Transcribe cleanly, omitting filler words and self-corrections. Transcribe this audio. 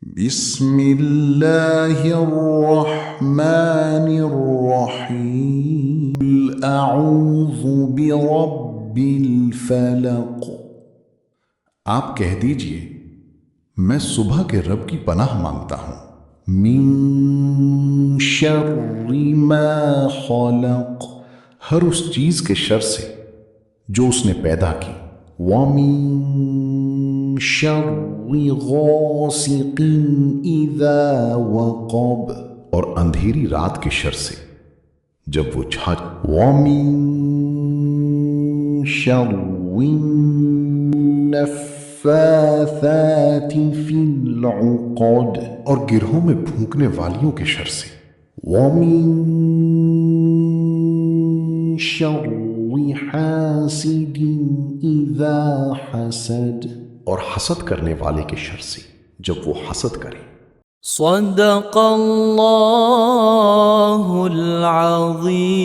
بسم اللہ الرحمن الرحیم قل اعوذ برب الفلق، آپ کہہ دیجئے میں صبح کے رب کی پناہ مانگتا ہوں، من شر ما خلق، ہر اس چیز کے شر سے جو اس نے پیدا کی، ومن شر غاسق اذا وقب، اور اندھیری رات کے شر سے جب وہ چھا، ومن شر النفاثات فی العقد، اور گرہوں میں پھونکنے والیوں کے شر سے، ومن شر حاسد اذا حسد، اور حسد کرنے والے کے شر سے جب وہ حسد کرے۔ صدق اللہ العظیم۔